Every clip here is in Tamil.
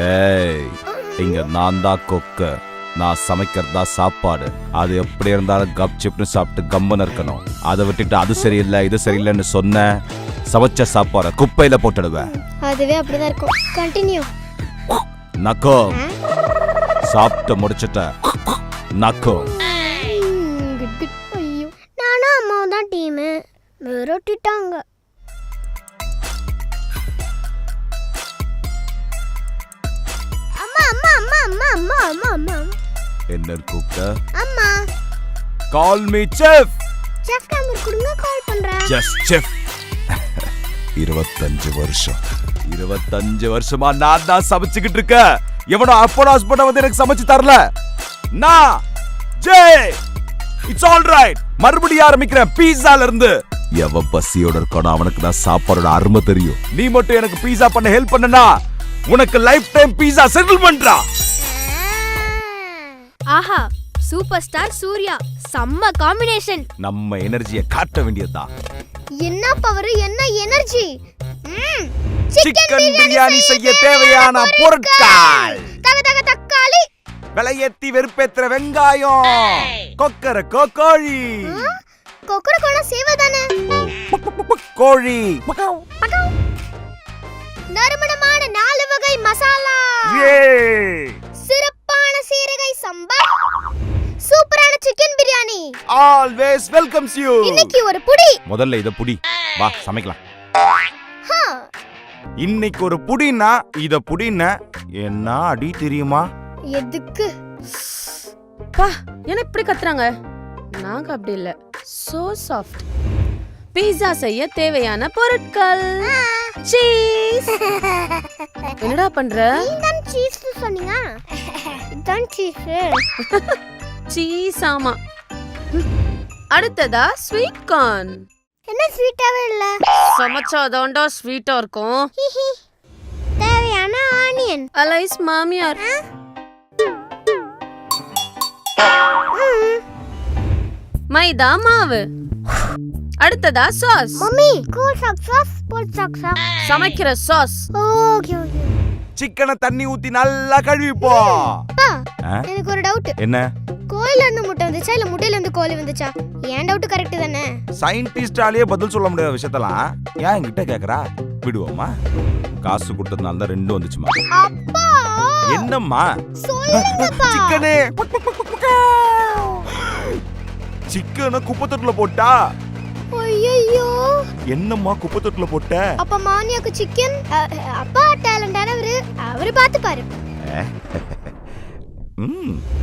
ஏய், இங்க நான் தான் கொக்கு. நான் சமைக்கிறதா சாப்பாடு. அது எப்படி இருந்தாலும் கப் சிப்னு சாப்பிட்டு கம்மன்னு இருக்கணும். அதை விட்டுட்டு அது சரியில்லை இது சரியில்லைன்னு சொன்ன சமைச்ச சாப்பாட குப்பையில போட்டுடுவேன். அதுவே அப்படிதான் இருக்கும். கண்டினியூ. நக்கோ சாப்பிட்டு முடிச்சிட்ட. நக்கோ ஐயோ, நானும் அம்மாவும் தான் டீமு. விரட்டிட்டாங்க. அம்மா அம்மா அம்மா அம்மா அம்மா அம்மா அம்மா என்ன கூப்பிட்ட? அம்மா call me chef. Chef number கொடுங்க, கால் பண்றேன். Just chef. 25 வருஷமா நான் தான் சமைச்சுக்கிட்டு இருக்கேன். எவனோ அப்போட ஹஸ்பண்ட் வந்து எனக்கு சமைச்சு தரல. நான் ஜே இட்ஸ் ஆல் ரைட். மறுபடியும் ஆரம்பிக்கிறேன் பீஸால இருந்து. எவன் பசியோட இருக்கானோ அவனுக்கு தான் சாப்பாடோட அருமை தெரியும். நீ மட்டும் எனக்கு பீஸா பண்ண ஹெல்ப் பண்ணனா உனக்கு லைஃப் டைம் பீஸா செட்டில் பண்றா. ஆஹா, சூப்பர் ஸ்டார் சூர்யா, செம்ம காம்பினேஷன். நம்ம எனர்ஜியை காட்ட வேண்டியதுதான். என்ன பவர், என்ன எனர்ஜி. சிக்கன் பிரியாணி செய்ய தேவையான பொருட்கள்: தக்காளி, விலையேத்தி வெறுப்பேத்துற வெங்காயம், கொக்கர கோழி, கொக்கர சேவதானே, கோழி, நறுமணமான 4 வகை மசாலா, சிறப்பான சீரகை சம்பா, சூப்பரான chicken biryani. Always welcomes you. இன்னைக்கு ஒரு புடி. முதல்ல இத புடி. வா சமைக்கலாம். இன்னைக்கு ஒரு புடினா இத புடினா என்ன அடி தெரியுமா? எதுக்கு? பா, என்ன இப்படி கத்துறாங்க? நாங்க அப்படி இல்ல. So soft. பீஸா செய்ய தேவையான பொருட்கள்: சீஸ். என்னடா பண்ற? நீதான் சீஸ் சொன்னீங்க. இதான் சீஸ். சீஸ் ஆமா. அடுத்ததா ஸ்வீட் கார்ன். என்ன ஸ்வீட்டாவே இல்ல? சமைச்சாதான்டா ஸ்வீட்டா இருக்கும். தேவையான ஆனியன். அலைஸ் மாமியார். மைதா மாவு. அடுத்ததா சாஸ். மம்மி, கூல் சாஸ், போல் சாஸ். சமைக்கிற சாஸ். Okay okay. சிக்கனை தண்ணி ஊத்தி நல்லா கழுவிப்போ. எனக்கு ஒரு டவுட். என்ன? கோயில இருந்து முட்டை வந்துச்சா இல்ல முட்டையில இருந்து கோழி வந்துச்சா? ஏன் டவுட் கரெக்ட் தானே? சயின்டிஸ்டாலேயே பதில் சொல்ல முடியாத விஷயத்தெல்லாம் ஏன் என்கிட்ட கேக்குறா? விடுவோமா? காசு கொடுத்ததுனால தான் 2 வந்துச்சுமா. அப்பா என்னம்மா? சொல்லுங்கப்பா. சிக்கனே சிக்கனை குப்பைத்தொட்டில போட்டா. ஐயோ, என்னம்மா குப்பைத்தொட்டில போட்ட? அப்ப மானியாக்கு சிக்கன். அப்பா டேலண்டானவரு, அவரு பாத்து பாரு.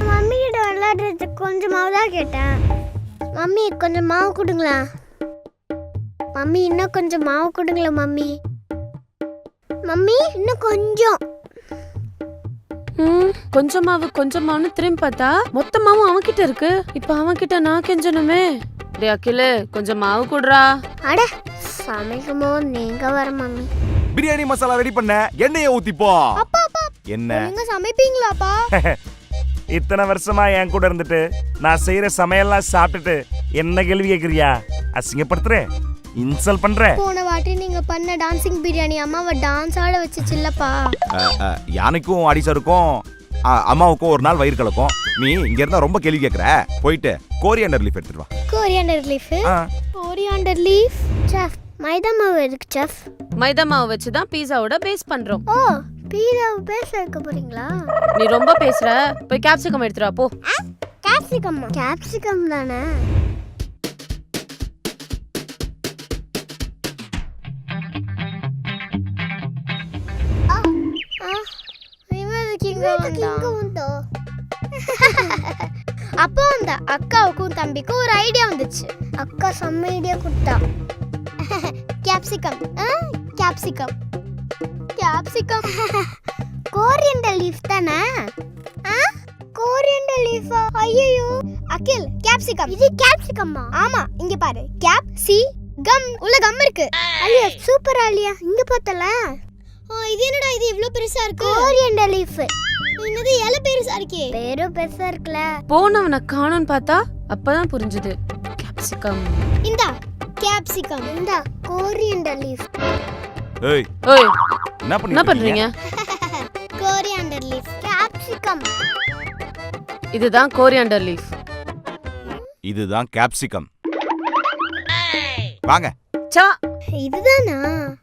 மம்மி கிட்ட விளையாடுறதுக்கு கொஞ்சம் மாவு தான் கேட்டேன். மம்மி கொஞ்சம் மாவு கொடுங்களா? மம்மி இன்னும் கொஞ்சம் மாவு கொடுங்களா? மம்மி மம்மி இன்னும் கொஞ்சம். கொஞ்சமாவும் திரும்பி பார்த்தா மொத்தமாவும் அவன்கிட்ட இருக்கு. இப்ப அவன்கிட்ட நான் கெஞ்சணுமே. டே அகில, கொஞ்சம் மாவு குடுறா. அட, சமைக்குமோ நீங்க வர மம்மி. பிரியாணி மசாலா ரெடி பண்ண எண்ணெயை ஊத்திப்போ. அப்பா அப்பா, என்ன நீங்க சமைப்பீங்களாப்பா? இத்தனை வருஷமா என் கூட இருந்துட்டு நான் செய்யற சமையல்லாம் சாப்பிட்டுட்டு என்ன கேள்வி கேக்குறியா? அசிங்கப்படுத்துற, இன்சல்ட் பண்ற. போன வாட்டி நீங்க பண்ண டான்சிங் பிரியாணி அம்மாவை டான்ஸ் ஆட வச்சுச்சுல்லப்பா. யானைக்கும் அடிசருக்கும் அம்மாவுக்கும் ஒரு நாள் வயிறு கலக்கும். நீ இங்க இருந்தா ரொம்ப கேள்வி கேக்குற. போயிட்டு கோரியாண்டர் லீஃப் எடுத்துட்டு வா. Coriander leaf? Coriander leaf chef. Maida மாவு எதுக்கு செஃப்? மைதா மாவு வச்சு தான் பீஸாவோட பேஸ் பண்றோம். ஓ, பீஸாவை பேச வைக்க போறீங்களா? நீ ரொம்ப பேசுற. போய் கேப்சிகம் எடுத்துட்டு வா போ. கேப்சிகம்? கேப்சிகம் தானே. அப்போ அந்த அக்காவுக்கும் தம்பிக்கும் ஒரு ஐடியா வந்துச்சு. அக்கா செம்ம ஐடியா கொடுத்தா. Capsicum. Capsicum capsicum coriander leaf தானே? கோரியண்டர் லீஃபா? ஐயோ அகில், கேப்சிகம். இது கேப்சிகம்மா? ஆமா, இங்க பாரு. கேப் சி கம் உள்ள கம் இருக்கு. அலியா சூப்பர் அலியா. இங்க பார்த்தல. இது என்னடா இது இவ்ளோ பெருசா இருக்கு? Coriander leaf. என்னது இலை பெருசா இருக்கே? பேரும் பெருசா இருக்குல. போனவன காணோன்னு பார்த்தா அப்பதான் புரிஞ்சுது. கேப்சிகம். இந்தா கேப்சிகம். இந்தா கோரியண்டர் லீஃப். ஏய் ஓய், என்ன பண்றீங்க? கோரியண்டர் இதுதான் கோரியாண்டர் லீஃப். இதுதான் கேப்சிகம். வாங்க. சா இதுதானா